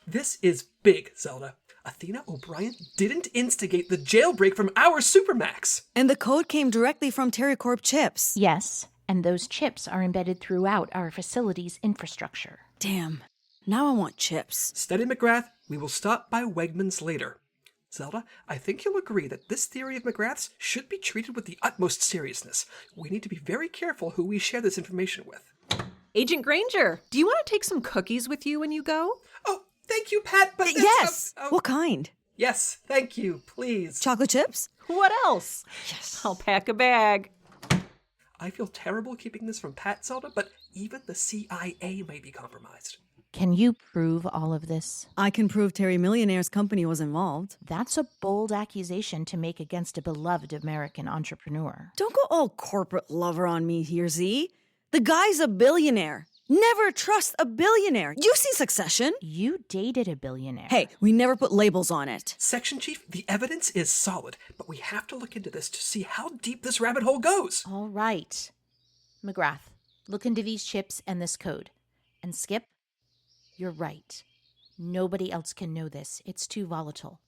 This is big, Zelda. Athena O'Brien didn't instigate the jailbreak from our Supermax. And the code came directly from TerraCorp chips. Yes, and those chips are embedded throughout our facility's infrastructure. Damn. Now I want chips. Steady, McGrath. We will stop by Wegmans later. Zelda, I think you'll agree that this theory of McGrath's should be treated with the utmost seriousness. We need to be very careful who we share this information with. Agent Granger, do you want to take some cookies with you when you go? Oh, thank you, Pat, but... Yes! What kind? Yes, thank you, please. Chocolate chips? What else? Yes. I'll pack a bag. I feel terrible keeping this from Pat, Zelda, but even the CIA may be compromised. Can you prove all of this? I can prove Terry Millionaire's company was involved. That's a bold accusation to make against a beloved American entrepreneur. Don't go all corporate lover on me here, Z. The guy's a billionaire. Never trust a billionaire. You've seen Succession. You dated a billionaire. Hey, we never put labels on it. Section Chief, the evidence is solid, but we have to look into this to see how deep this rabbit hole goes. All right. McGrath, look into these chips and this code. And Skip, you're right. Nobody else can know this. It's too volatile.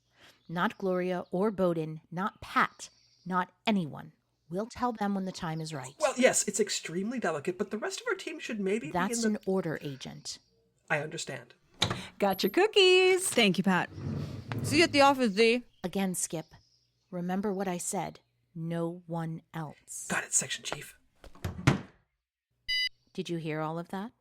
Not Gloria or Bowden, not Pat, not anyone. We'll tell them when the time is right. Well, yes, it's extremely delicate, but the rest of our team should maybe That's be in an order, Agent. I understand. Got your cookies. Thank you, Pat. See you at the office, Z. Again, Skip. Remember what I said. No one else. Got it, Section Chief. Did you hear all of that?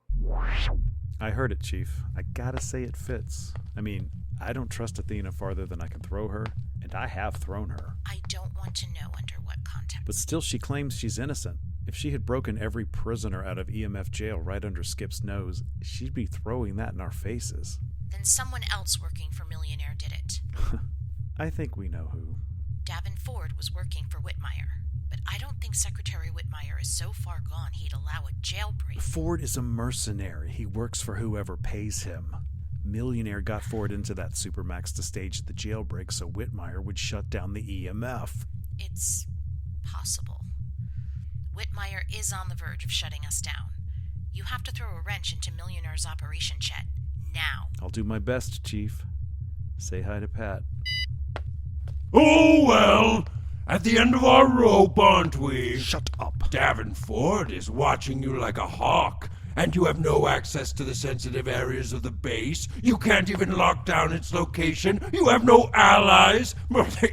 I heard it, Chief. I gotta say it fits. I mean, I don't trust Athena farther than I can throw her, and I have thrown her. I don't want to know under what context. But still, she claims she's innocent. If she had broken every prisoner out of EMF jail right under Skip's nose, she'd be throwing that in our faces. Then someone else working for Millionaire did it. I think we know who. Davin Ford was working for Whitmire. But I don't think Secretary Whitmire is so far gone he'd allow a jailbreak. Ford is a mercenary. He works for whoever pays him. Millionaire got Ford into that Supermax to stage the jailbreak so Whitmire would shut down the EMF. It's possible. Whitmire is on the verge of shutting us down. You have to throw a wrench into Millionaire's operation, Chet. Now. I'll do my best, Chief. Say hi to Pat. Oh, well, at the end of our rope, aren't we? Shut up. Davenport is watching you like a hawk, and you have no access to the sensitive areas of the base. You can't even lock down its location. You have no allies.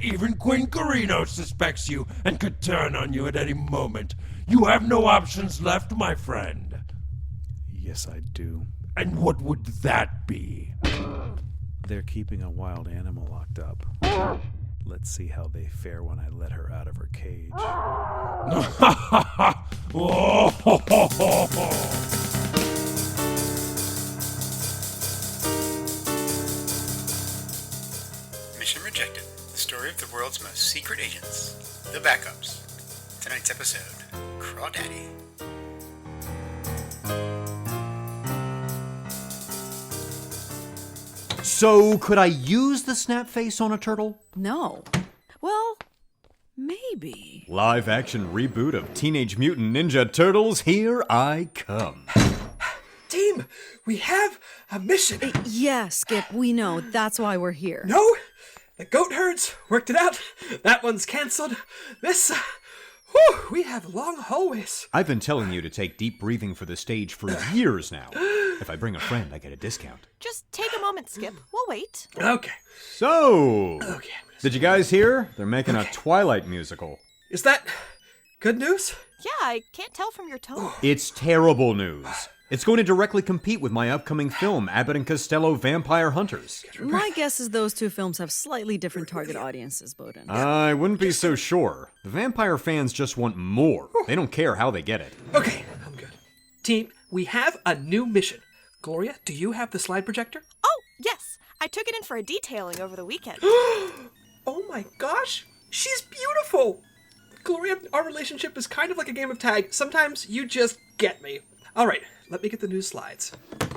Even Quinn Corrino suspects you and could turn on you at any moment. You have no options left, my friend. Yes, I do. And what would that be? They're keeping a wild animal locked up. Let's see how they fare when I let her out of her cage. Mission rejected. The story of the world's most secret agents. The Backups. Tonight's episode, Crawdaddy. So, could I use the snap face on a turtle? No. Well, maybe. Live action reboot of Teenage Mutant Ninja Turtles, here I come. Team, we have a mission. Yeah, Skip, we know. That's why we're here. No, the goat herds worked it out. That one's canceled. This, we have long hallways. I've been telling you to take deep breathing for the stage for years now. If I bring a friend, I get a discount. Just take a moment, Skip. We'll wait. Okay. So, Okay. did you guys hear? They're making a Twilight musical. Is that good news? Yeah, I can't tell from your tone. It's terrible news. It's going to directly compete with my upcoming film, Abbott and Costello Vampire Hunters. My guess is those two films have slightly different target audiences, Bowden. I wouldn't be so sure. The vampire fans just want more. They don't care how they get it. Okay, I'm good. Team, we have a new mission. Gloria, do you have the slide projector? Oh, yes. I took it in for a detailing over the weekend. Oh my gosh, she's beautiful. Gloria, our relationship is kind of like a game of tag. Sometimes you just get me. All right, let me get the new slides.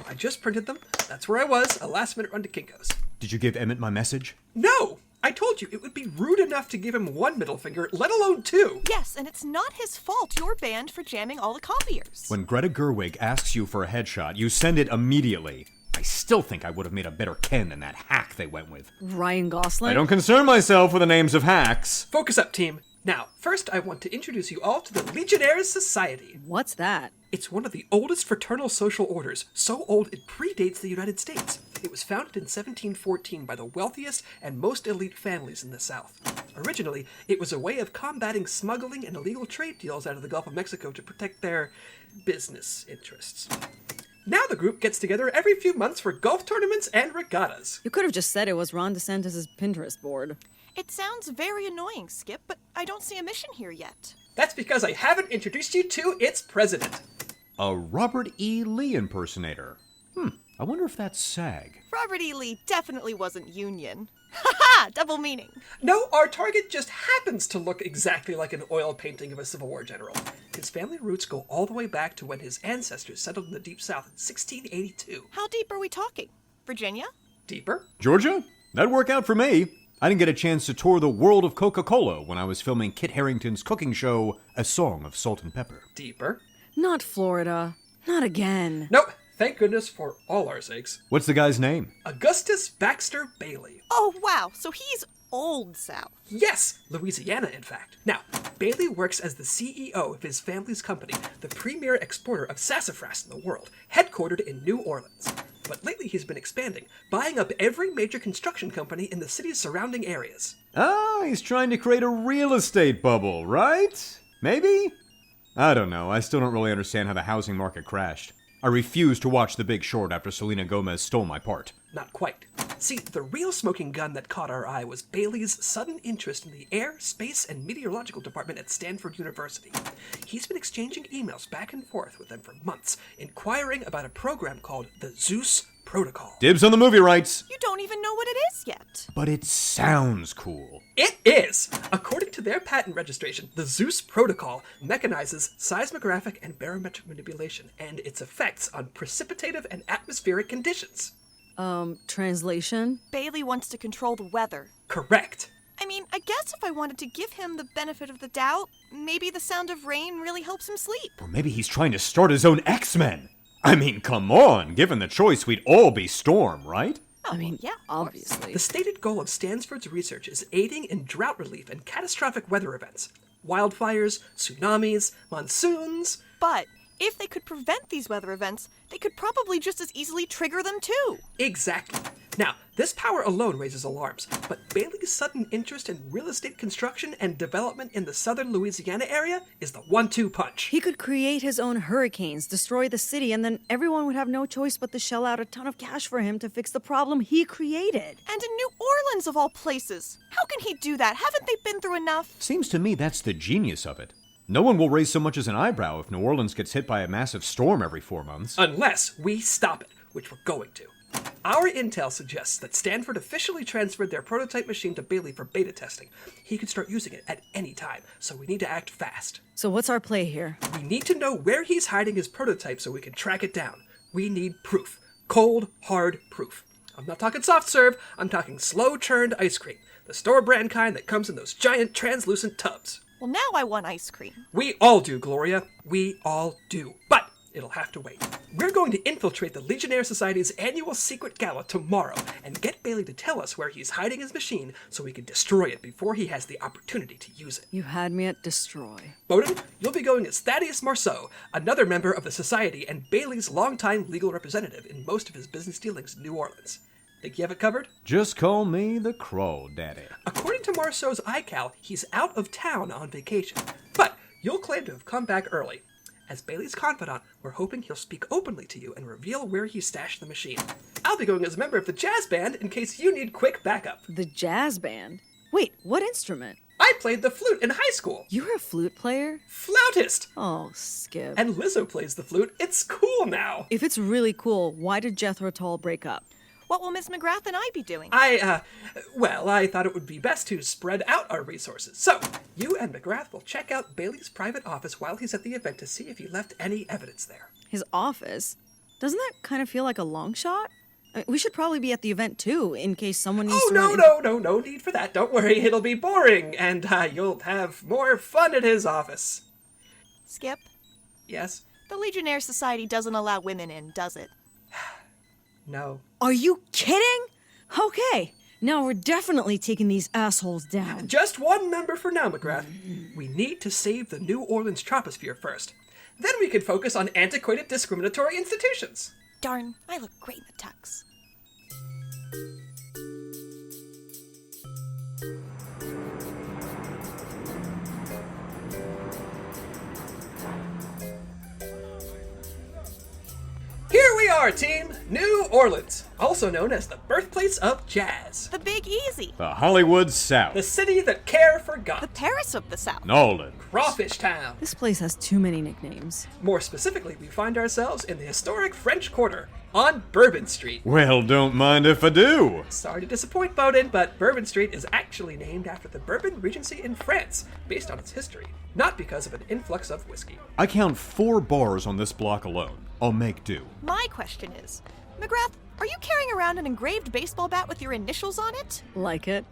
I just printed them. That's where I was, a last-minute run to Kinko's. Did you give Emmett my message? No! I told you, it would be rude enough to give him one middle finger, let alone two. Yes, and it's not his fault you're banned for jamming all the copiers. When Greta Gerwig asks you for a headshot, you send it immediately. I still think I would have made a better Ken than that hack they went with. Ryan Gosling? I don't concern myself with the names of hacks. Focus up, team. Now, first I want to introduce you all to the Legionnaires Society. What's that? It's one of the oldest fraternal social orders, so old it predates the United States. It was founded in 1714 by the wealthiest and most elite families in the South. Originally, it was a way of combating smuggling and illegal trade deals out of the Gulf of Mexico to protect their business interests. Now the group gets together every few months for golf tournaments and regattas. You could have just said it was Ron DeSantis' Pinterest board. It sounds very annoying, Skip, but I don't see a mission here yet. That's because I haven't introduced you to its president. A Robert E. Lee impersonator. I wonder if that's SAG. Robert E. Lee definitely wasn't Union. Ha-ha! Double meaning. No, our target just happens to look exactly like an oil painting of a Civil War general. His family roots go all the way back to when his ancestors settled in the Deep South in 1682. How deep are we talking? Virginia? Deeper? Georgia? That'd work out for me. I didn't get a chance to tour the world of Coca-Cola when I was filming Kit Harington's cooking show, A Song of Salt and Pepper. Deeper? Not Florida. Not again. Nope. Thank goodness for all our sakes. What's the guy's name? Augustus Baxter Bailey. Oh, wow. So he's Old South. Yes, Louisiana, in fact. Now, Bailey works as the CEO of his family's company, the premier exporter of sassafras in the world, headquartered in New Orleans. But lately he's been expanding, buying up every major construction company in the city's surrounding areas. Ah, he's trying to create a real estate bubble, right? Maybe? I don't know. I still don't really understand how the housing market crashed. I refuse to watch The Big Short after Selena Gomez stole my part. Not quite. See, the real smoking gun that caught our eye was Bailey's sudden interest in the Air, Space, and Meteorological Department at Stanford University. He's been exchanging emails back and forth with them for months, inquiring about a program called the Zeus Protocol. Dibs on the movie rights. You don't even know what it is yet. But it sounds cool. It is! According to their patent registration, the Zeus Protocol mechanizes seismographic and barometric manipulation and its effects on precipitative and atmospheric conditions. Translation? Bailey wants to control the weather. Correct. I mean, I guess if I wanted to give him the benefit of the doubt, maybe the sound of rain really helps him sleep. Or maybe he's trying to start his own X-Men. I mean, come on. Given the choice, we'd all be Storm, right? Oh, I mean, yeah, obviously. The stated goal of Stanford's research is aiding in drought relief and catastrophic weather events. Wildfires, tsunamis, monsoons. But if they could prevent these weather events, they could probably just as easily trigger them too. Exactly. Now, this power alone raises alarms, but Bailey's sudden interest in real estate construction and development in the southern Louisiana area is the 1-2 punch. He could create his own hurricanes, destroy the city, and then everyone would have no choice but to shell out a ton of cash for him to fix the problem he created. And in New Orleans, of all places. How can he do that? Haven't they been through enough? Seems to me that's the genius of it. No one will raise so much as an eyebrow if New Orleans gets hit by a massive storm every 4 months. Unless we stop it, which we're going to. Our intel suggests that Stanford officially transferred their prototype machine to Bailey for beta testing. He could start using it at any time, so we need to act fast. So what's our play here? We need to know where he's hiding his prototype so we can track it down. We need proof. Cold, hard proof. I'm not talking soft serve, I'm talking slow-churned ice cream. The store brand kind that comes in those giant translucent tubs. Well, now I want ice cream. We all do, Gloria. We all do. But it'll have to wait. We're going to infiltrate the Legionnaire Society's annual secret gala tomorrow and get Bailey to tell us where he's hiding his machine so we can destroy it before he has the opportunity to use it. You had me at destroy. Bowden, you'll be going as Thaddeus Marceau, another member of the Society and Bailey's longtime legal representative in most of his business dealings in New Orleans. Think you have it covered? Just call me the Crawdaddy. According to Marceau's iCal, he's out of town on vacation. But you'll claim to have come back early. As Bailey's confidant, we're hoping he'll speak openly to you and reveal where he stashed the machine. I'll be going as a member of the jazz band in case you need quick backup. The jazz band? Wait, what instrument? I played the flute in high school. You're a flute player? Flautist! Oh, Skip. And Lizzo plays the flute. It's cool now. If it's really cool, why did Jethro Tull break up? What will Miss McGrath and I be doing? I thought it would be best to spread out our resources. So, you and McGrath will check out Bailey's private office while he's at the event to see if he left any evidence there. His office? Doesn't that kind of feel like a long shot? I mean, we should probably be at the event too, in case someone needs to no need for that. Don't worry, it'll be boring, and you'll have more fun at his office. Skip, Yes? the Legionnaire Society doesn't allow women in, does it? No. Are you kidding? Okay, now we're definitely taking these assholes down. Just one member for now, McGrath. We need to save the New Orleans troposphere first. Then we can focus on antiquated discriminatory institutions. Darn, I look great in the tux. Here we are, team! New Orleans, also known as the birthplace of jazz. The Big Easy. The Hollywood South. The city that care forgot. The Paris of the South. Nolan. Crawfish Town. This place has too many nicknames. More specifically, we find ourselves in the historic French Quarter, on Bourbon Street. Well, don't mind if I do. Sorry to disappoint, Bowden, but Bourbon Street is actually named after the Bourbon Regency in France, based on its history, not because of an influx of whiskey. I count 4 bars on this block alone. I'll make do. My question is, McGrath, are you carrying around an engraved baseball bat with your initials on it? Like it?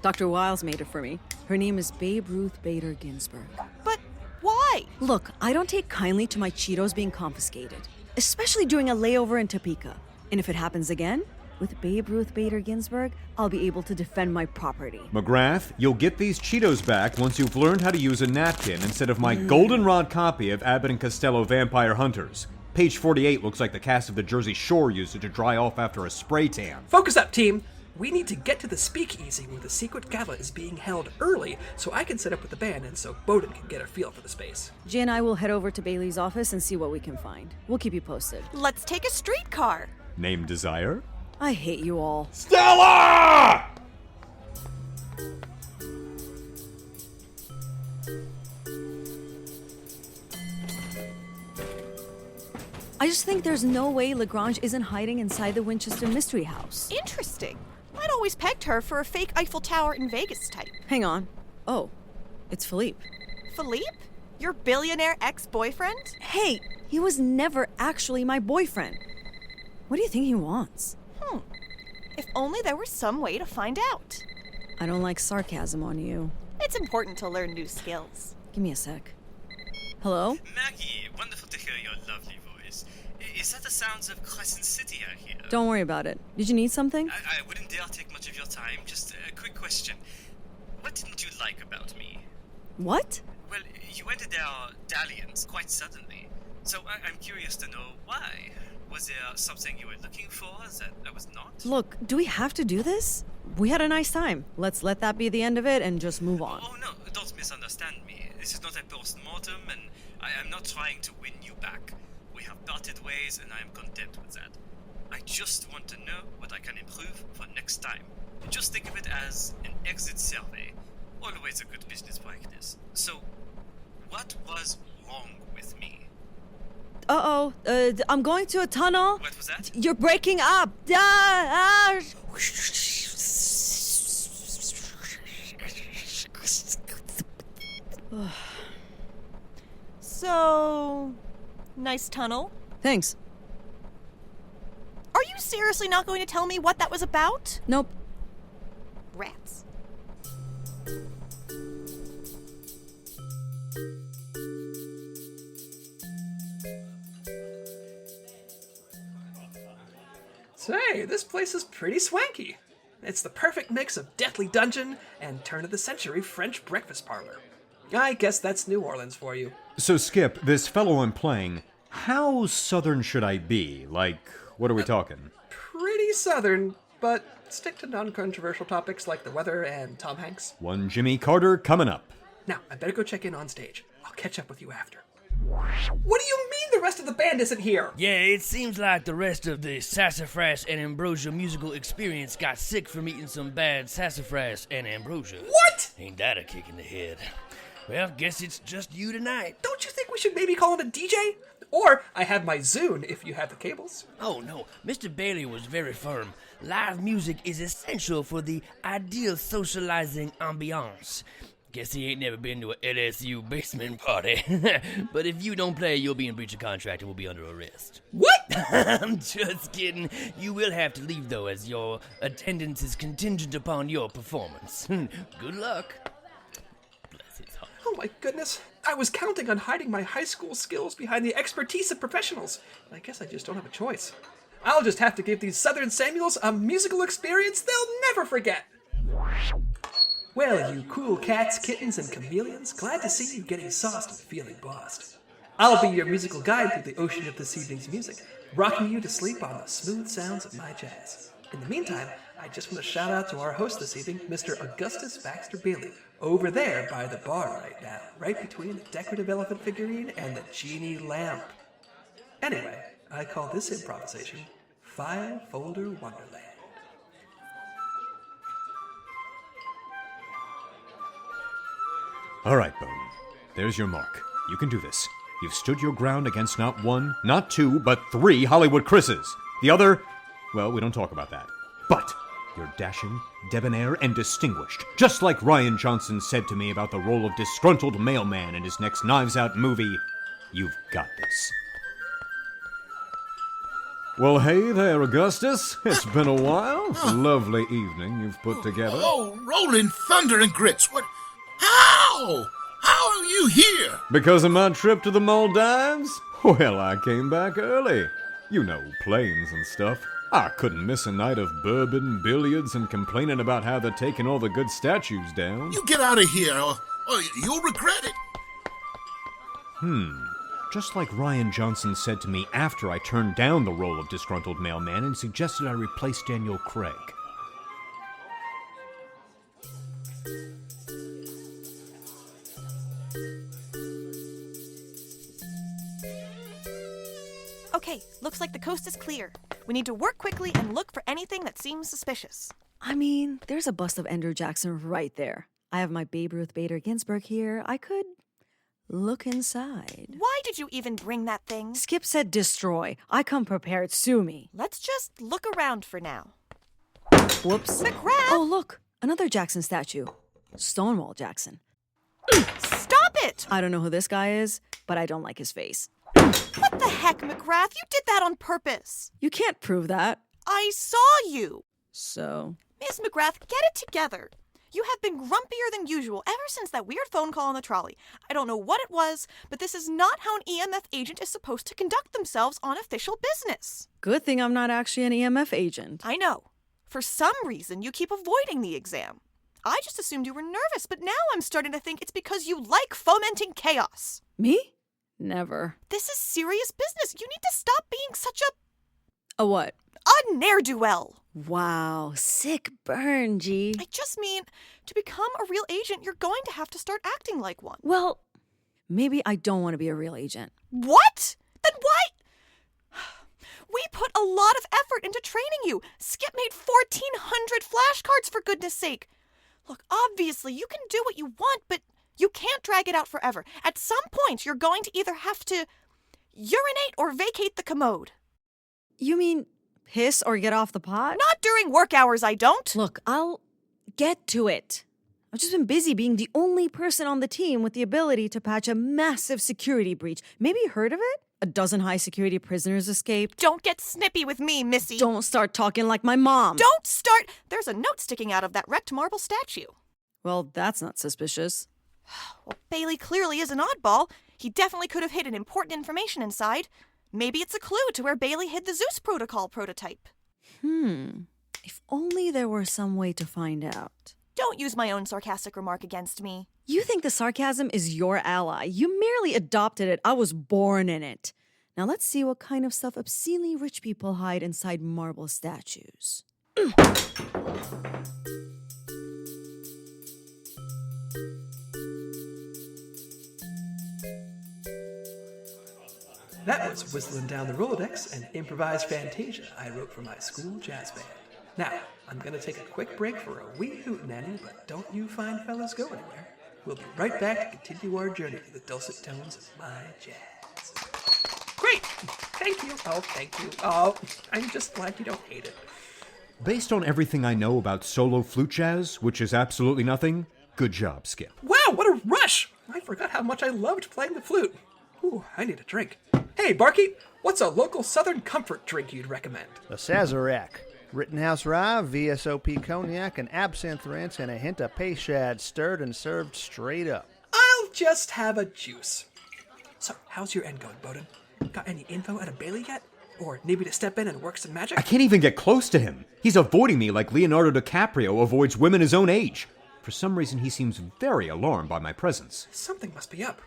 Dr. Wiles made it for me. Her name is Babe Ruth Bader Ginsburg. But why? Look, I don't take kindly to my Cheetos being confiscated, especially during a layover in Topeka. And if it happens again, with Babe Ruth Bader Ginsburg, I'll be able to defend my property. McGrath, you'll get these Cheetos back once you've learned how to use a napkin instead of my goldenrod copy of Abbott and Costello Vampire Hunters. Page 48 looks like the cast of the Jersey Shore used it to dry off after a spray tan. Focus up, team! We need to get to the speakeasy where the secret gala is being held early so I can set up with the band and so Bowden can get a feel for the space. Jay and I will head over to Bailey's office and see what we can find. We'll keep you posted. Let's take a streetcar. Name Desire? I hate you all. Stella! I just think there's no way Lagrange isn't hiding inside the Winchester Mystery House. Interesting. I'd always pegged her for a fake Eiffel Tower in Vegas type. Hang on. Oh, it's Phillipe. Phillipe? Your billionaire ex-boyfriend? Hey, he was never actually my boyfriend. What do you think he wants? If only there were some way to find out. I don't like sarcasm on you. It's important to learn new skills. Give me a sec. Hello? Maggie, wonderful to hear your lovely voice. Is that the sounds of Crescent City I hear? Don't worry about it. Did you need something? I wouldn't dare take much of your time. Just a quick question. What didn't you like about me? What? Well, you ended our dalliance quite suddenly. So I'm curious to know why. Was there something you were looking for that I was not? Look, do we have to do this? We had a nice time. Let's let that be the end of it and just move on. Oh no, don't misunderstand me. This is not a post-mortem and I am not trying to win you back. We have parted ways and I am content with that. I just want to know what I can improve for next time. Just think of it as an exit survey. Always a good business practice. So, what was wrong with me? Uh-oh, I'm going to a tunnel. What was that? You're breaking up. So, nice tunnel. Thanks. Are you seriously not going to tell me what that was about? Nope. Rats. Say, this place is pretty swanky. It's the perfect mix of deathly dungeon and turn-of-the-century French breakfast parlor. I guess that's New Orleans for you. So, Skip, this fellow I'm playing, how southern should I be? Like, what are we talking? Pretty southern, but stick to non-controversial topics like the weather and Tom Hanks. One Jimmy Carter coming up. Now, I better go check in on stage. I'll catch up with you after. What do you mean the rest of the band isn't here? Yeah, it seems like the rest of the sassafras and ambrosia musical experience got sick from eating some bad sassafras and ambrosia. What? Ain't that a kick in the head? Well, guess it's just you tonight. Don't you think we should maybe call in a DJ? Or I have my Zune if you have the cables. Oh, no. Mr. Bailey was very firm. Live music is essential for the ideal socializing ambiance. Guess he ain't never been to a LSU basement party. But if you don't play, you'll be in breach of contract and will be under arrest. What? I'm just kidding. You will have to leave, though, as your attendance is contingent upon your performance. Good luck. Bless his heart. Oh my goodness. I was counting on hiding my high school skills behind the expertise of professionals. I guess I just don't have a choice. I'll just have to give these Southern Samuels a musical experience they'll never forget. Well, you cool cats, kittens, and chameleons, glad to see you getting sauced and feeling bossed. I'll be your musical guide through the ocean of this evening's music, rocking you to sleep on the smooth sounds of my jazz. In the meantime, I just want to shout out to our host this evening, Mr. Augustus Baxter Bailey, over there by the bar right now, right between the decorative elephant figurine and the genie lamp. Anyway, I call this improvisation File Folder Wonderland. All right, Bowden. There's your mark. You can do this. You've stood your ground against not one, not two, but 3 Hollywood Chris's. The other, well, we don't talk about that. But you're dashing, debonair, and distinguished, just like Rian Johnson said to me about the role of disgruntled mailman in his next Knives Out movie. You've got this. Well, hey there, Augustus. It's been a while. Lovely evening you've put together. Oh, rolling thunder and grits. What? How? How are you here? Because of my trip to the Maldives? Well, I came back early. You know, planes and stuff. I couldn't miss a night of bourbon, billiards, and complaining about how they're taking all the good statues down. You get out of here, or you'll regret it. Just like Rian Johnson said to me after I turned down the role of disgruntled mailman and suggested I replace Daniel Craig. Okay, looks like the coast is clear. We need to work quickly and look for anything that seems suspicious. I mean, there's a bust of Andrew Jackson right there. I have my Babe Ruth Bader Ginsburg here. I could look inside. Why did you even bring that thing? Skip said destroy. I come prepared. Sue me. Let's just look around for now. Whoops. McGrath! Oh, look. Another Jackson statue. Stonewall Jackson. Stop it! I don't know who this guy is, but I don't like his face. What the heck, McGrath? You did that on purpose. You can't prove that. I saw you. So? Miss McGrath, get it together. You have been grumpier than usual ever since that weird phone call on the trolley. I don't know what it was, but this is not how an EMF agent is supposed to conduct themselves on official business. Good thing I'm not actually an EMF agent. I know. For some reason, you keep avoiding the exam. I just assumed you were nervous, but now I'm starting to think it's because you like fomenting chaos. Me? Never. This is serious business. You need to stop being such A what? a ne'er-do-well. Wow, sick burn, G. I just mean, to become a real agent, you're going to have to start acting like one. Well, maybe I don't want to be a real agent. What? Then why? We put a lot of effort into training you. Skip made 1,400 flashcards, for goodness sake. Look, obviously, you can do what you want, but you can't drag it out forever. At some point, you're going to either have to urinate or vacate the commode. You mean piss or get off the pot? Not during work hours, I don't. Look, I'll get to it. I've just been busy being the only person on the team with the ability to patch a massive security breach. Maybe you heard of it? A dozen high-security prisoners escaped. Don't get snippy with me, Missy. Don't start talking like my mom. Don't start. There's a note sticking out of that wrecked marble statue. Well, that's not suspicious. Well, Bailey clearly is an oddball. He definitely could have hidden important information inside. Maybe it's a clue to where Bailey hid the Zeus Protocol prototype. If only there were some way to find out. Don't use my own sarcastic remark against me. You think the sarcasm is your ally. You merely adopted it. I was born in it. Now let's see what kind of stuff obscenely rich people hide inside marble statues. That was Whistling Down the Rolodex, an improvised fantasia I wrote for my school jazz band. Now, I'm going to take a quick break for a wee hootenanny, but don't you fine fellas go anywhere. We'll be right back to continue our journey to the dulcet tones of my jazz. Great! Thank you. Oh, thank you. Oh, I'm just glad you don't hate it. Based on everything I know about solo flute jazz, which is absolutely nothing, good job, Skip. Wow, what a rush! I forgot how much I loved playing the flute. Ooh, I need a drink. Hey, barkeep, what's a local Southern comfort drink you'd recommend? A Sazerac. Rittenhouse rye, VSOP cognac, and absinthe rinse, and a hint of pay shad stirred and served straight up. I'll just have a juice. So, how's your end going, Bowden? Got any info out of Bailey yet? Or need me to step in and work some magic? I can't even get close to him. He's avoiding me like Leonardo DiCaprio avoids women his own age. For some reason, he seems very alarmed by my presence. Something must be up.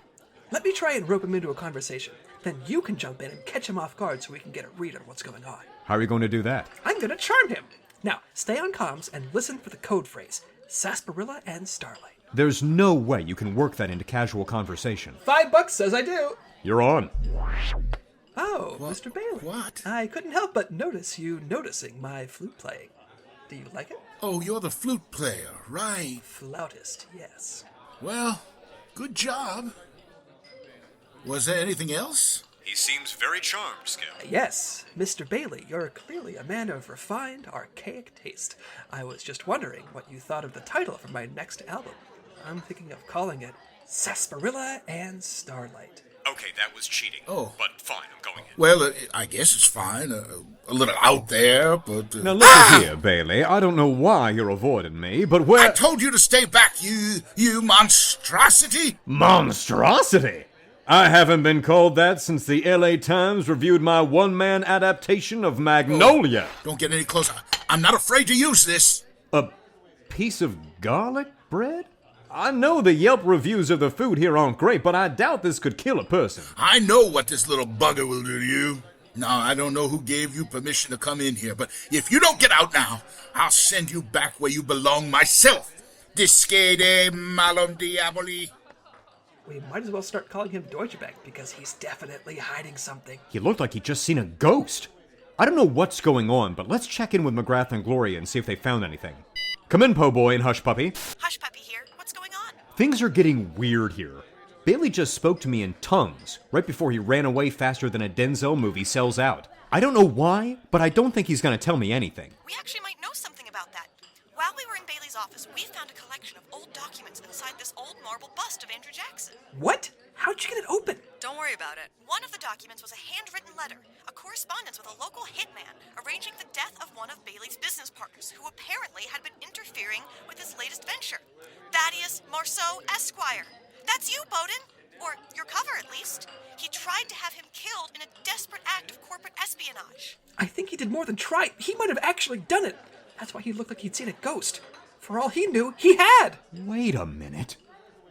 Let me try and rope him into a conversation. Then you can jump in and catch him off guard so we can get a read on what's going on. How are you going to do that? I'm going to charm him. Now, stay on comms and listen for the code phrase, sarsaparilla and starlight. There's no way you can work that into casual conversation. $5 says I do. You're on. Oh, Mr. Bailey. What? I couldn't help but notice you noticing my flute playing. Do you like it? Oh, you're the flute player, right? Flautist, yes. Well, good job. Was there anything else? He seems very charmed, Skip. Yes, Mr. Bailey, you're clearly a man of refined, archaic taste. I was just wondering what you thought of the title for my next album. I'm thinking of calling it Sarsaparilla and Starlight. Okay, that was cheating. Oh. But fine, I'm going in. Well, I guess it's fine. A little out there, but... Now listen here, Bailey. I don't know why you're avoiding me, but where... I told you to stay back, you monstrosity! Monstrosity? I haven't been called that since the LA Times reviewed my one-man adaptation of Magnolia. Oh, don't get any closer. I'm not afraid to use this. A piece of garlic bread? I know the Yelp reviews of the food here aren't great, but I doubt this could kill a person. I know what this little bugger will do to you. Now, I don't know who gave you permission to come in here, but if you don't get out now, I'll send you back where you belong myself. Discede malum diaboli. We might as well start calling him Deutsche Bank because he's definitely hiding something. He looked like he'd just seen a ghost. I don't know what's going on, but let's check in with McGrath and Gloria and see if they found anything. Come in, Po' Boy and Hush Puppy. Hush Puppy here. What's going on? Things are getting weird here. Bailey just spoke to me in tongues right before he ran away faster than a Denzel movie sells out. I don't know why, but I don't think he's going to tell me anything. We actually might know something about that. While we were in Bailey's office, we found a collection of old documents inside this old marble bust of Andrew Jackson. What? How'd you get it open? Don't worry about it. One of the documents was a handwritten letter, a correspondence with a local hitman arranging the death of one of Bailey's business partners who apparently had been interfering with his latest venture. Thaddeus Marceau Esquire. That's you, Bowden. Or your cover, at least. He tried to have him killed in a desperate act of corporate espionage. I think he did more than try. He might have actually done it. That's why he looked like he'd seen a ghost. For all he knew, he had. Wait a minute.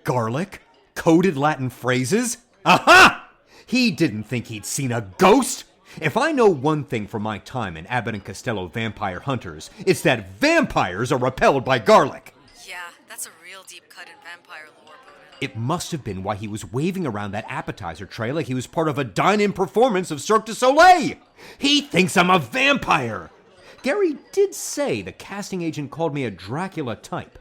Garlic? Coded Latin phrases? Aha! He didn't think he'd seen a ghost! If I know one thing from my time in Abbott and Costello Vampire Hunters, it's that vampires are repelled by garlic. Yeah, that's a real deep cut in vampire lore, Bowden. It must have been why he was waving around that appetizer tray like he was part of a dine-in performance of Cirque du Soleil. He thinks I'm a vampire. Gary did say the casting agent called me a Dracula type,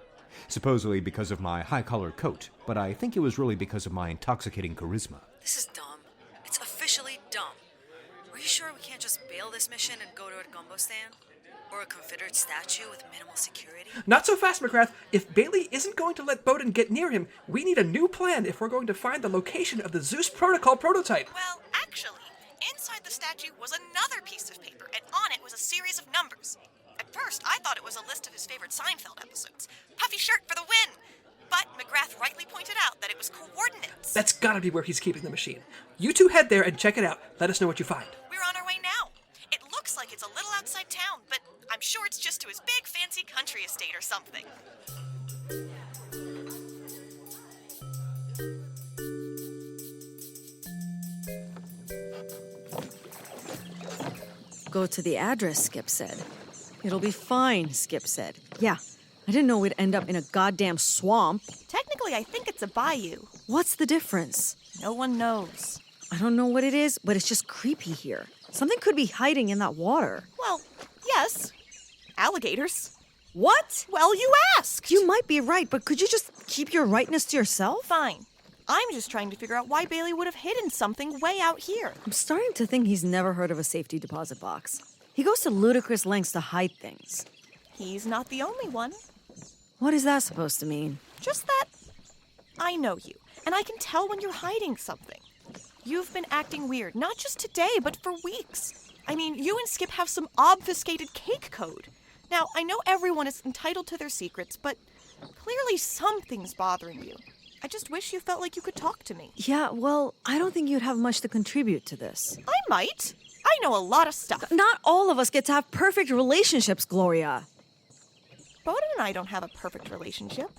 supposedly because of my high-collared coat, but I think it was really because of my intoxicating charisma. This is dumb. It's officially dumb. Are you sure we can't just bail this mission and go to a gumbo stand? Or a Confederate statue with minimal security? Not so fast, McGrath. If Bailey isn't going to let Bowden get near him, we need a new plan if we're going to find the location of the Zeus Protocol prototype. Well, actually, inside the statue was another piece of paper, and on it was a series of numbers. At first, I thought it was a list of his favorite Seinfeld episodes. Puffy shirt for the win! But McGrath rightly pointed out that it was coordinates. That's gotta be where he's keeping the machine. You two head there and check it out. Let us know what you find. We're on our way now. It looks like it's a little outside town, but I'm sure it's just to his big fancy country estate or something. Go to the address, Skip said. It'll be fine, Skip said. Yeah, I didn't know we'd end up in a goddamn swamp. Technically, I think it's a bayou. What's the difference? No one knows. I don't know what it is, but it's just creepy here. Something could be hiding in that water. Well, yes. Alligators. What? Well, you asked. You might be right, but could you just keep your rightness to yourself? Fine. I'm just trying to figure out why Bailey would have hidden something way out here. I'm starting to think he's never heard of a safety deposit box. He goes to ludicrous lengths to hide things. He's not the only one. What is that supposed to mean? Just that I know you, and I can tell when you're hiding something. You've been acting weird, not just today, but for weeks. I mean, you and Skip have some obfuscated cake code. Now, I know everyone is entitled to their secrets, but clearly something's bothering you. I just wish you felt like you could talk to me. Yeah, well, I don't think you'd have much to contribute to this. I might. I know a lot of stuff. Not all of us get to have perfect relationships, Gloria. Bowden and I don't have a perfect relationship.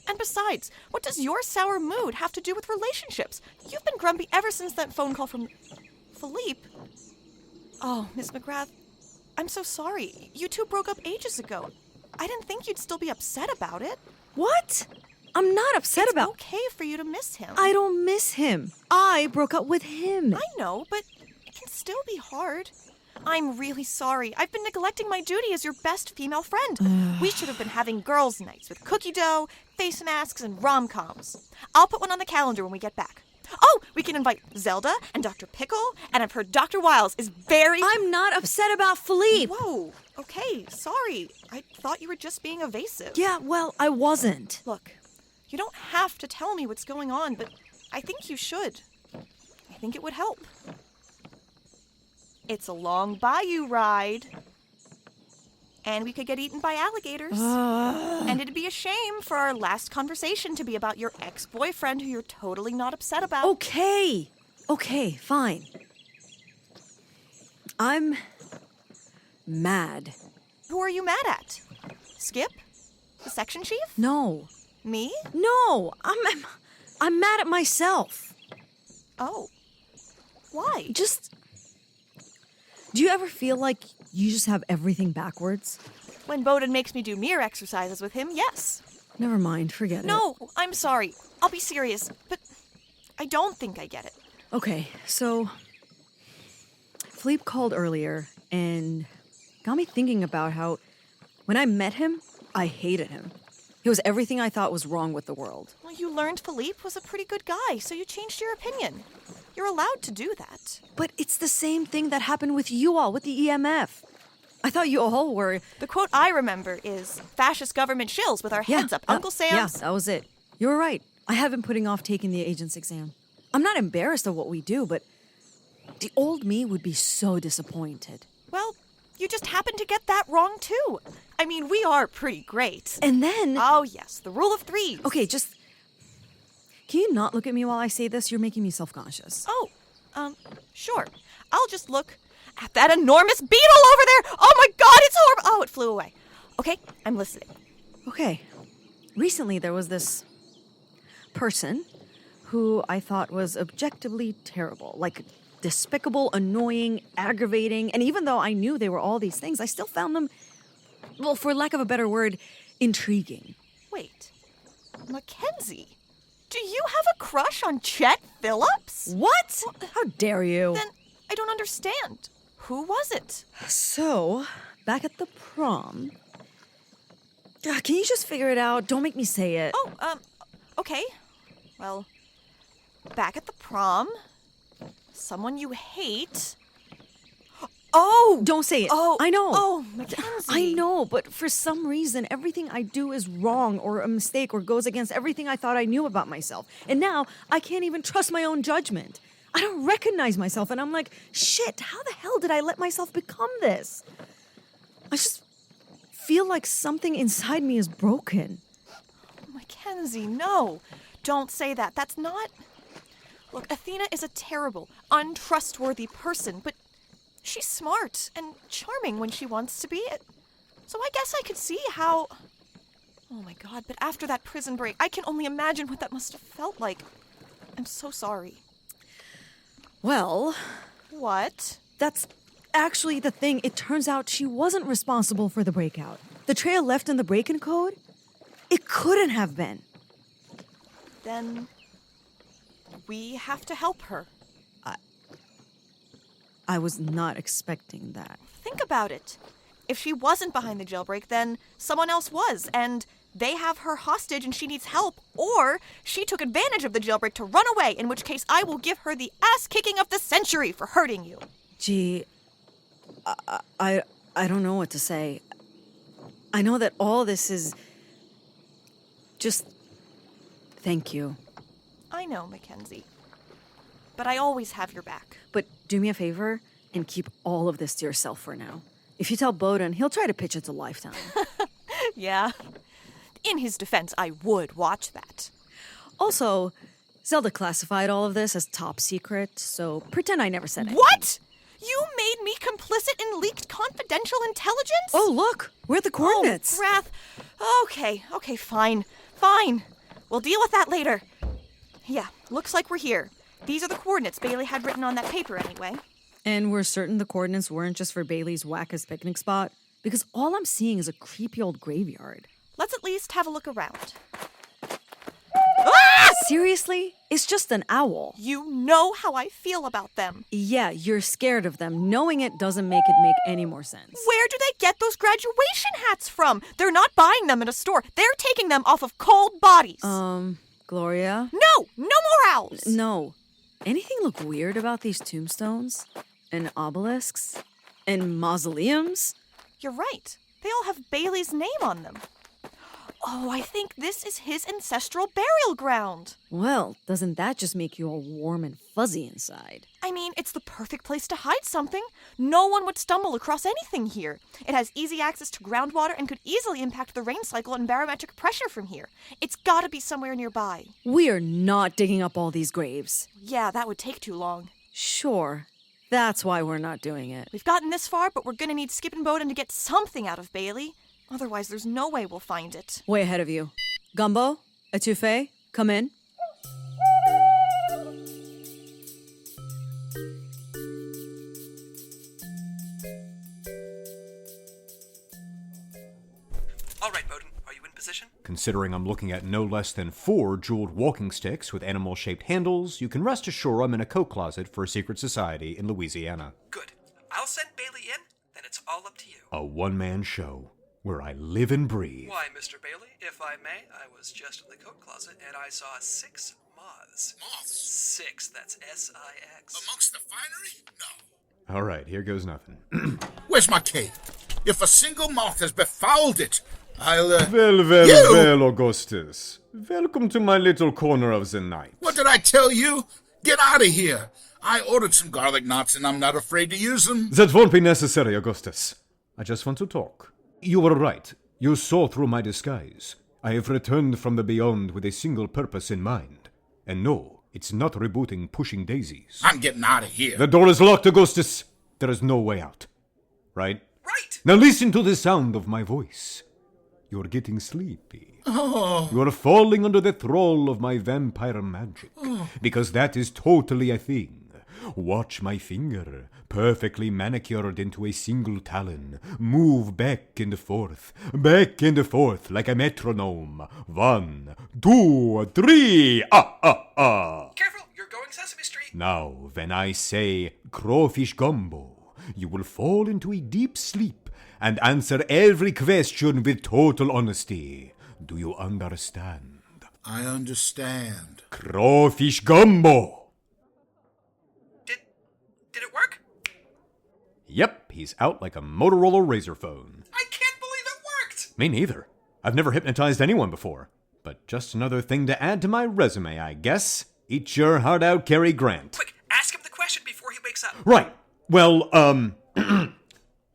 And besides, what does your sour mood have to do with relationships? You've been grumpy ever since that phone call from Phillipe. Oh, Miss McGrath, I'm so sorry. You two broke up ages ago. I didn't think you'd still be upset about it. What? I'm not upset about... It's okay for you to miss him. I don't miss him. I broke up with him. I know, but it can still be hard. I'm really sorry. I've been neglecting my duty as your best female friend. We should have been having girls' nights with cookie dough, face masks, and rom-coms. I'll put one on the calendar when we get back. Oh, we can invite Zelda and Dr. Pickle, and I've heard Dr. Wiles is very... I'm not upset about Phillipe. Whoa, okay, sorry. I thought you were just being evasive. Yeah, well, I wasn't. Look, you don't have to tell me what's going on, but I think you should. I think it would help. It's a long bayou ride. And we could get eaten by alligators. And it'd be a shame for our last conversation to be about your ex-boyfriend who you're totally not upset about. Okay, fine. I'm mad. Who are you mad at? Skip? The section chief? No. Me? No, I'm mad at myself. Oh. Why? Do you ever feel like you just have everything backwards? When Bowden makes me do mirror exercises with him, yes. Never mind, forget it. No, I'm sorry. I'll be serious, but I don't think I get it. Okay, so Phillipe called earlier and got me thinking about how when I met him, I hated him. He was everything I thought was wrong with the world. Well, you learned Phillipe was a pretty good guy, so you changed your opinion. You're allowed to do that. But it's the same thing that happened with you all, with the EMF. I thought you all were... The quote I remember is, fascist government shills with our heads up. Uncle Sam's... Yeah, that was it. You were right. I have been putting off taking the agent's exam. I'm not embarrassed of what we do, but the old me would be so disappointed. Well, you just happen to get that wrong, too. I mean, we are pretty great. And then... Oh, yes, the rule of threes. Okay, just... Can you not look at me while I say this? You're making me self-conscious. Oh, sure. I'll just look at that enormous beetle over there. Oh my God, it's horrible. Oh, it flew away. Okay, I'm listening. Okay. Recently, there was this person who I thought was objectively terrible. Like, despicable, annoying, aggravating. And even though I knew they were all these things, I still found them, well, for lack of a better word, intriguing. Wait. Mackenzie? Do you have a crush on Chet Phillips? What? How dare you? Then I don't understand. Who was it? So, back at the prom... Can you just figure it out? Don't make me say it. Oh, okay. Well, back at the prom, someone you hate... Oh! Don't say it. Oh, I know. Oh, Mackenzie. I know, but for some reason, everything I do is wrong or a mistake or goes against everything I thought I knew about myself. And now, I can't even trust my own judgment. I don't recognize myself, and I'm like, shit, how the hell did I let myself become this? I just feel like something inside me is broken. Mackenzie, no. Don't say that. That's not... Look, Athena is a terrible, untrustworthy person, but she's smart and charming when she wants to be. So I guess I could see how... Oh my God, but after that prison break, I can only imagine what that must have felt like. I'm so sorry. Well... What? That's actually the thing. It turns out she wasn't responsible for the breakout. The trail left in the break-in code? It couldn't have been. Then... we have to help her. I was not expecting that. Think about it. If she wasn't behind the jailbreak, then someone else was, and they have her hostage and she needs help, or she took advantage of the jailbreak to run away, in which case I will give her the ass-kicking of the century for hurting you. Gee, I don't know what to say. I know that all this is just... Thank you. I know, Mackenzie. But I always have your back. But do me a favor and keep all of this to yourself for now. If you tell Bowden, he'll try to pitch it to Lifetime. Yeah. In his defense, I would watch that. Also, Zelda classified all of this as top secret, so pretend I never said it. What? You made me complicit in leaked confidential intelligence? Oh, look. We're at the coordinates. Oh, McGrath. Okay, fine. We'll deal with that later. Yeah, looks like we're here. These are the coordinates Bailey had written on that paper anyway. And we're certain the coordinates weren't just for Bailey's wackest picnic spot? Because all I'm seeing is a creepy old graveyard. Let's at least have a look around. Seriously? It's just an owl. You know how I feel about them. Yeah, you're scared of them. Knowing it doesn't make it make any more sense. Where do they get those graduation hats from? They're not buying them in a store. They're taking them off of cold bodies. Gloria? No more owls. No. Anything look weird about these tombstones? And obelisks? And mausoleums? You're right. They all have Bailey's name on them. Oh, I think this is his ancestral burial ground. Well, doesn't that just make you all warm and fuzzy inside? I mean, it's the perfect place to hide something. No one would stumble across anything here. It has easy access to groundwater and could easily impact the rain cycle and barometric pressure from here. It's gotta be somewhere nearby. We are not digging up all these graves. Yeah, that would take too long. Sure. That's why we're not doing it. We've gotten this far, but we're gonna need Skip and Bowden to get something out of Bailey. Otherwise, there's no way we'll find it. Way ahead of you. Gumbo, Etouffee, come in. All right, Bowden, are you in position? Considering I'm looking at no less than 4 jeweled walking sticks with animal-shaped handles, you can rest assured I'm in a coat closet for a secret society in Louisiana. Good. I'll send Bailey in, then it's all up to you. A one-man show where I live and breathe. Why, Mr. Bailey, if I may, I was just in the coat closet and I saw 6 moths. Moths? 6, that's S-I-X. Amongst the finery? No. All right, here goes nothing. Where's my cake? If a single moth has befouled it, I'll, Well, Augustus. Welcome to my little corner of the night. What did I tell you? Get out of here. I ordered some garlic knots and I'm not afraid to use them. That won't be necessary, Augustus. I just want to talk. You were right. You saw through my disguise. I have returned from the beyond with a single purpose in mind. And no, it's not rebooting Pushing Daisies. I'm getting out of here. The door is locked, Augustus. There is no way out. Right? Right! Now listen to the sound of my voice. You're getting sleepy. Oh. You're falling under the thrall of my vampire magic. Because that is totally a thing. Watch my finger, perfectly manicured into a single talon, move back and forth like a metronome. 1, 2, 3, Careful, you're going Sesame Street. Now, when I say crawfish gumbo, you will fall into a deep sleep and answer every question with total honesty. Do you understand? I understand. Crawfish gumbo! Did it work? Yep, he's out like a Motorola Razr phone. I can't believe it worked! Me neither. I've never hypnotized anyone before. But just another thing to add to my resume, I guess. Eat your heart out, Cary Grant. Quick, ask him the question before he wakes up. Right. Well,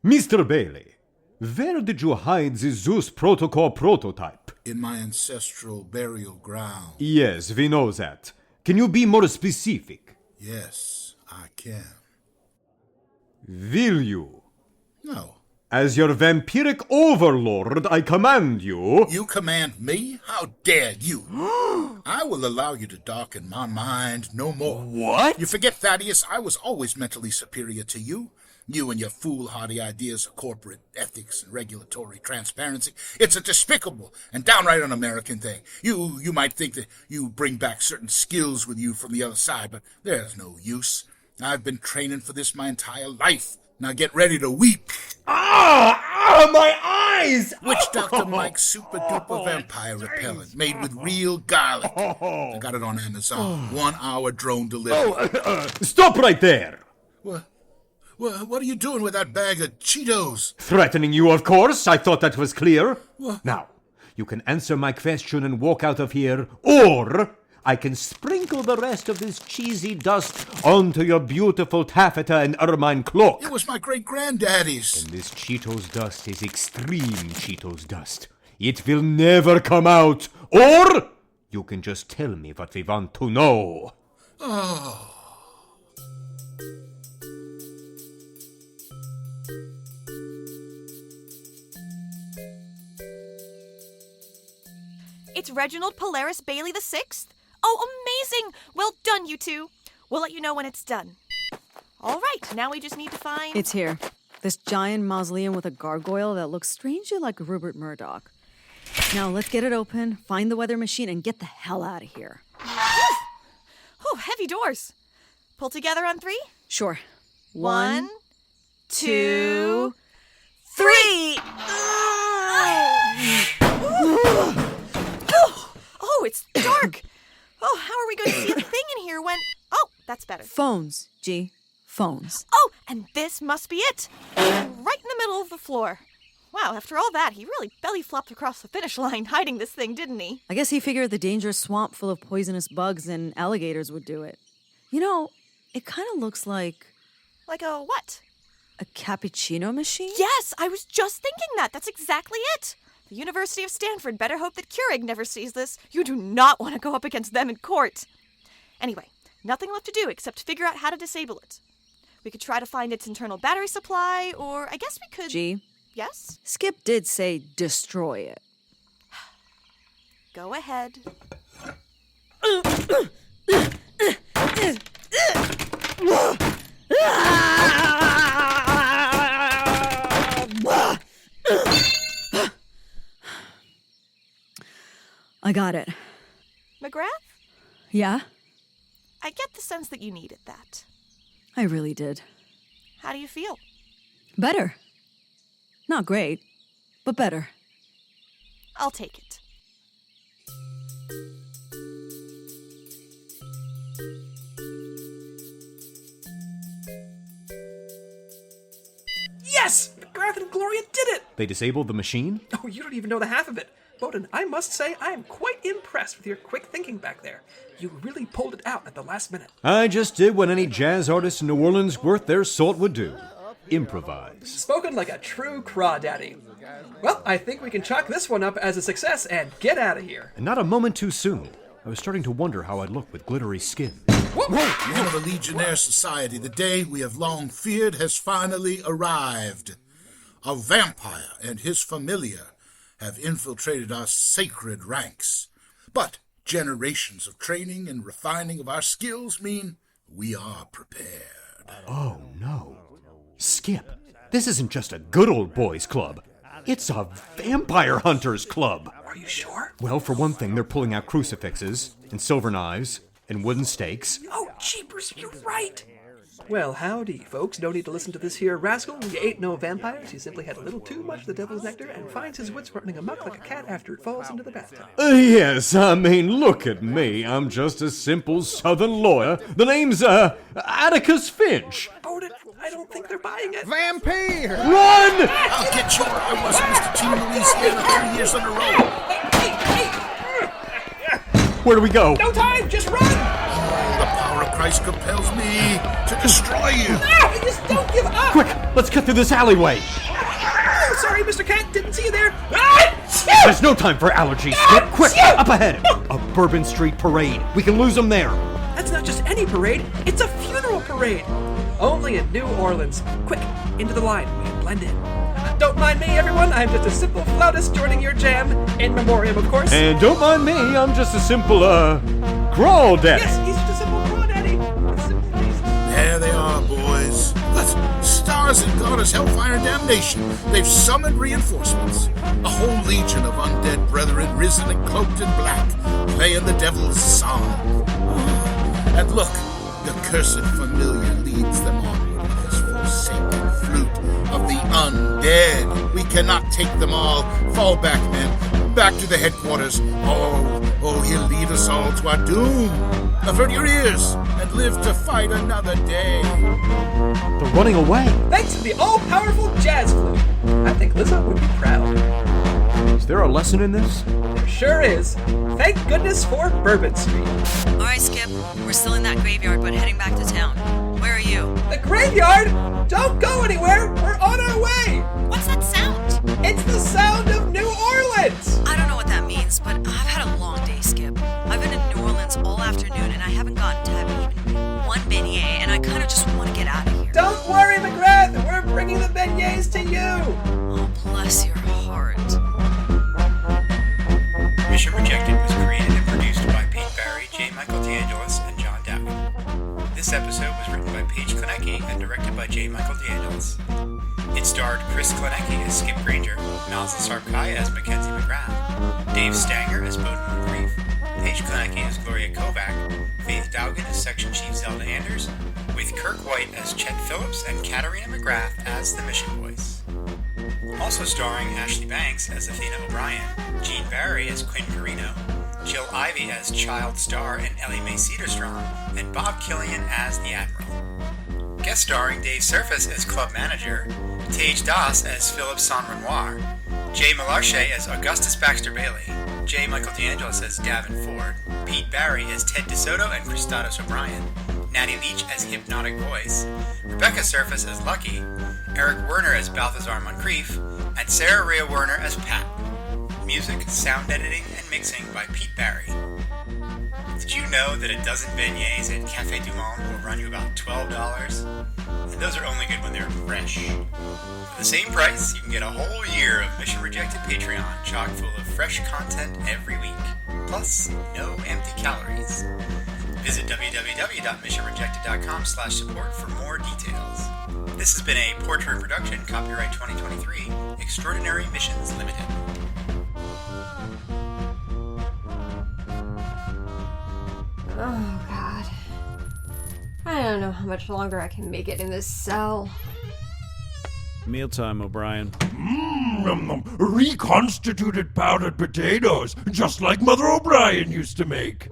Mr. Bailey, where did you hide the Zeus Protocol prototype? In my ancestral burial ground. Yes, we know that. Can you be more specific? Yes, I can. Will you? No. As your vampiric overlord, I command you... You command me? How dare you? I will allow you to darken my mind no more. What? You forget, Thaddeus, I was always mentally superior to you. You and your foolhardy ideas of corporate ethics and regulatory transparency. It's a despicable and downright un-American thing. You might think that you bring back certain skills with you from the other side, but there's no use. I've been training for this my entire life. Now get ready to weep. My eyes! Witch Dr. Mike's super duper vampire repellent made with real garlic. I got it on Amazon. 1 hour drone delivery. Stop right there! What are you doing with that bag of Cheetos? Threatening you, of course. I thought that was clear. What? Now, you can answer my question and walk out of here, or I can sprinkle the rest of this cheesy dust onto your beautiful taffeta and ermine cloak. It was my great-granddaddy's. And this Cheetos dust is extreme Cheetos dust. It will never come out. Or you can just tell me what we want to know. Oh. It's Reginald Polaris Bailey VI. Oh, amazing! Well done, you two. We'll let you know when it's done. All right, now we just need to find... It's here. This giant mausoleum with a gargoyle that looks strangely like Rupert Murdoch. Now let's get it open, find the weather machine, and get the hell out of here. Oh, heavy doors. Pull together on 3? Sure. 1, 2, 3! Oh, it's dark. Oh, how are we going to see a thing in here when... Oh, that's better. Phones, G. Phones. Oh, and this must be it. Right in the middle of the floor. Wow, after all that, he really belly flopped across the finish line hiding this thing, didn't he? I guess he figured the dangerous swamp full of poisonous bugs and alligators would do it. You know, it kind of looks like... Like a what? A cappuccino machine? Yes, I was just thinking that. That's exactly it. The University of Stanford better hope that Keurig never sees this. You do not want to go up against them in court. Anyway, nothing left to do except figure out how to disable it. We could try to find its internal battery supply, or I guess we could... G? Yes? Skip did say destroy it. Go ahead. I got it. McGrath? Yeah? I get the sense that you needed that. I really did. How do you feel? Better. Not great, but better. I'll take it. Yes! McGrath and Gloria did it! They disabled the machine? Oh, you don't even know the half of it. Bowden, I must say I am quite impressed with your quick thinking back there. You really pulled it out at the last minute. I just did what any jazz artist in New Orleans worth their salt would do. Improvise. Spoken like a true Crawdaddy. Well, I think we can chalk this one up as a success and get out of here. And not a moment too soon. I was starting to wonder how I'd look with glittery skin. Men of the Legionnaire Society, the day we have long feared has finally arrived. A vampire and his familiar have infiltrated our sacred ranks. But generations of training and refining of our skills mean we are prepared. Oh, no. Skip, this isn't just a good old boys club. It's a vampire hunters club. Are you sure? Well, for one thing, they're pulling out crucifixes and silver knives and wooden stakes. Oh, jeepers, you're right. Well, howdy, folks. No need to listen to this here rascal. We ain't no vampires. He simply had a little too much of the devil's nectar and finds his wits running amok like a cat after it falls into the bathtub. Yes, I mean, look at me. I'm just a simple southern lawyer. The name's, Atticus Finch. Bowden, I don't think they're buying it. Vampire! Run! I'll get you where I was, Mr. Team Louisiana 3 years in a row. Where do we go? No time, just run! The power of Christ compels me to destroy you. No, just don't give up! Quick, let's cut through this alleyway. Oh, sorry, Mr. Cat, didn't see you there. There's no time for allergies, Skip. Quick, up ahead. A Bourbon Street parade. We can lose them there. That's not just any parade, it's a funeral parade. Only in New Orleans. Quick, into the line, we can blend in. Don't mind me, everyone, I'm just a simple flautist joining your jam. In memoriam, of course. And don't mind me, I'm just a simple, Crawdaddy. Yes, he's just a simple Crawdaddy. There they are, boys. The stars and goddess hellfire and damnation. They've summoned reinforcements. A whole legion of undead brethren risen and cloaked in black, playing the devil's song. And look, the cursed familiar leads them onward with his forsaken flute of the undead. We cannot take them all. Fall back, men. Back to the headquarters. Oh, he'll lead us all to our doom. Avert your ears and live to fight another day. They're running away. Thanks to the all-powerful jazz flute. I think Lizzo would be proud. Is there a lesson in this? There sure is. Thank goodness for Bourbon Street. All right, Skip. We're still in that graveyard, but heading back to town. Where are you? The graveyard? Don't go anywhere. We're on our way. What's that sound? It's the sound of New Orleans. I don't know what that means, but I've had a long day, Skip. I've been in New Orleans all afternoon, and I haven't gotten to have even one beignet, and I kind of just want to get out of here. Don't worry, McGrath. We're bringing the beignets to you. Oh, bless your heart. Mission rejected. by J. Michael DeAngelis. It starred Paige Klaniecki as Skip Granger, Nazli Sarpkaya as Mackenzie McGrath, Dave Stanger as Bowden Montcrief, Paige Klaniecki as Gloria Kovak, Faith Dowgin as Section Chief Zelda Anders, with Kirk White as Chet Phillips and Katerina McGrath as the Mission Boys. Also starring Ashley Banks as Athena O'Brien, Gene Barry as Quinn Corrino, Jill Ivey as Child Star and Elle Sederstrom, and Bob Killion as the Admiral. Guest starring Dave Serfass as Club Manager, Tage as Phillipe San-Renior, J. Malarcher as Augustus Baxter Bailey, J. Michael DeAngelis as Davin Ford, Pete Barry as Ted DeSoto and Christados O'Brien, Natty Leach as Hypnotic Voice, Rebecca Serfass as Lucky, Eric Werner as Balthazar Montcrief, and Sarah Rhea Werner as Pat. Music, sound editing, and mixing by Pete Barry. Did you know that a dozen beignets at Café du Monde will run you about $12? And those are only good when they're fresh. For the same price, you can get a whole year of Mission Rejected Patreon, chock full of fresh content every week. Plus, no empty calories. Visit www.missionrejected.com/support for more details. This has been a Portrait production, copyright 2023, Extraordinary Missions Limited. Oh, God. I don't know how much longer I can make it in this cell. Mealtime, O'Brien. Reconstituted powdered potatoes, just like Mother O'Brien used to make.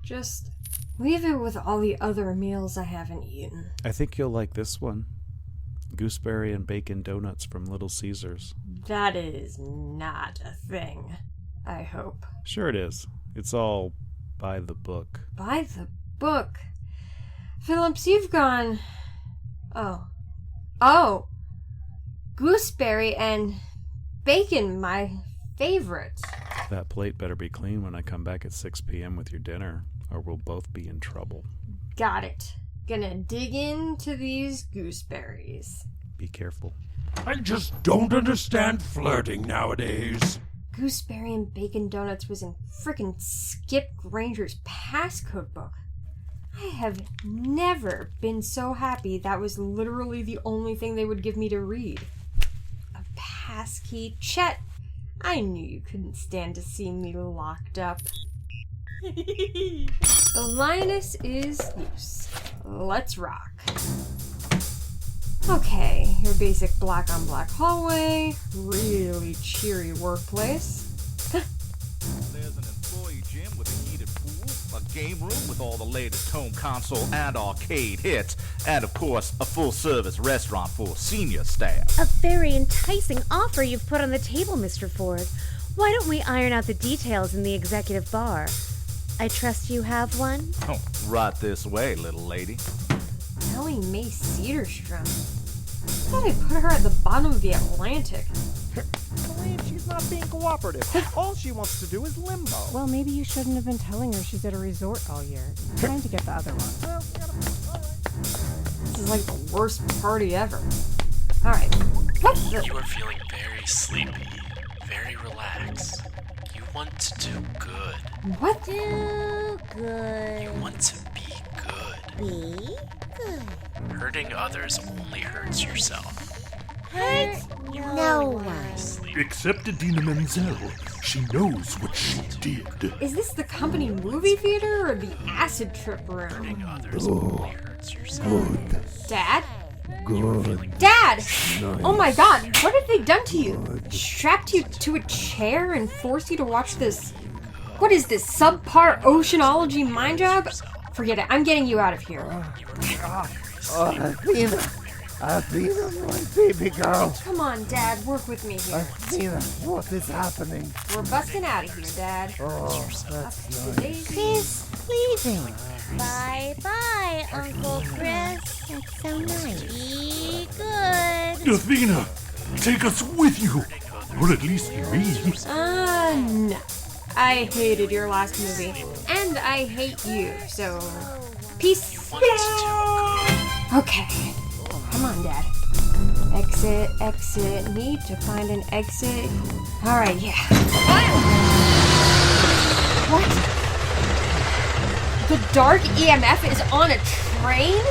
Just leave it with all the other meals I haven't eaten. I think you'll like this one. Gooseberry and bacon donuts from Little Caesars. That is not a thing, I hope. Sure it is. It's all by the book. By the book? Phillips, you've gone... Oh. Gooseberry and bacon, my favorite. That plate better be clean when I come back at 6 p.m. with your dinner, or we'll both be in trouble. Got it. Gonna dig into these gooseberries. Be careful. I just don't understand flirting nowadays. Gooseberry and bacon donuts was in frickin' Skip Granger's passcode book. I have never been so happy that was literally the only thing they would give me to read. A passkey. Chet, I knew you couldn't stand to see me locked up. The lioness is loose. Let's rock. Okay, your basic black on black hallway, really cheery workplace. There's an employee gym with a heated pool, a game room with all the latest home console and arcade hits, and of course, a full-service restaurant for senior staff. A very enticing offer you've put on the table, Mr. Ford. Why don't we iron out the details in the executive bar? I trust you have one? Oh, right this way, little lady. Elle Sederstrom. I thought I put her at the bottom of the Atlantic. Believe she's not being cooperative. All she wants to do is limbo. Well, maybe you shouldn't have been telling her she's at a resort all year. Trying to get the other one. This is like the worst party ever. Alright. What the? You are feeling very sleepy, very relaxed. You want to do good. What? Do good. You want to be good. Be good. Hurting others only hurts yourself. Hurt no one. Except Adina Menzel. She knows what she did. Is this the company movie theater or the acid trip room? Hurting others only hurts yourself. Dad? Good. Dad! Nice. Oh my god, what have they done to you? Strapped you to a chair and forced you to watch this... What is this, subpar oceanology mind job? Forget it, I'm getting you out of here. Athena, my baby girl. Come on, Dad, work with me here. Athena, what is happening? We're busting out of here, Dad. Oh, that's nice. Chris, leaving. Bye-bye, Uncle Chris. That's so nice. Be good. Athena, take us with you. Or at least me. No. I hated your last movie. And I hate you, so... Peace. Okay. Come on, Dad. Exit. Need to find an exit. Alright, yeah. What? The dark EMF is on a train?